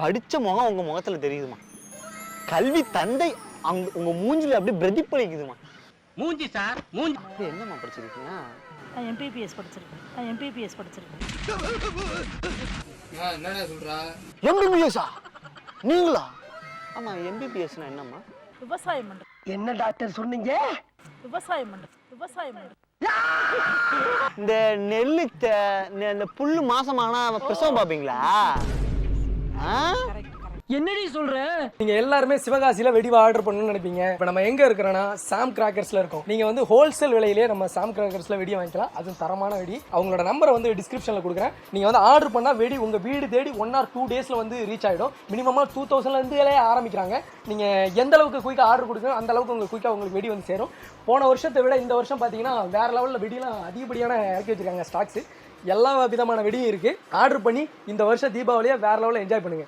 படிச்ச முகம் உங்க முகத்துல தெரியுதுமா. கல்வி தந்தை உங்க மூஞ்சில அப்படியே பிரதிபலிக்குதுமா. மூஞ்சி சார் மூஞ்சி. என்னம்மா படிச்சிருக்கீங்க? நான் எம்பிபிஎஸ் படிச்சிருக்கேன். என்னடா சொல்றா? எம்பிபிஎஸ்ஸா? நீங்களா? ஆமா, எம்பிபிஎஸ்னா என்னம்மா? விவசாயம் பண்றேன். என்ன டாக்டர் சொன்னீங்க? விவசாயம் பண்றேன். இந்த நெல்லு இந்த புல்லு மாசமானா பிரசவம் பாப்பீங்களா? என்னடி சொல்ற? நீங்க எல்லாருமே சிவகாசியில வெடிவா ஆர்டர் பண்ணணும்னு நினைப்பீங்க. இப்போ நம்ம எங்க இருக்கிறோம்னா சாம் கிராக்கர்ஸ்ல இருக்கோம். நீங்க வந்து ஹோல்சேல் விலையிலேயே நம்ம சாம் கிராக்கர்ஸ்ல வெடி வாங்கிக்கலாம். அது தரமான வெடி. அவங்களோட நம்பரை வந்து டிஸ்கிரிப்ஷன்ல கொடுக்குறேன். நீங்க வந்து ஆர்டர் பண்ணா வெடி உங்க வீடு தேடி 1 or 2 daysல வந்து ரீச் ஆயிடும். மினிமமா 2000ல இருந்தே ஆரம்பிக்கிறாங்க. நீங்க எந்த அளவுக்கு குயிக்கா ஆர்டர் கொடுக்கணும் அந்த அளவுக்கு உங்களுக்கு குயிக்கா உங்களுக்கு வெடி வந்து சேரும். போன வருஷத்தை விட இந்த வருஷம் பாத்தீங்கன்னா வேற லெவல்ல வெடிலாம் அதிகப்படியான இறக்கி வச்சிருக்காங்க ஸ்டாக்ஸ். எல்லா விதமான வெடியும் இருக்கு. ஆர்டர் பண்ணி இந்த வருஷம் தீபாவளியை வேற லெவலில் என்ஜாய் பண்ணுங்க.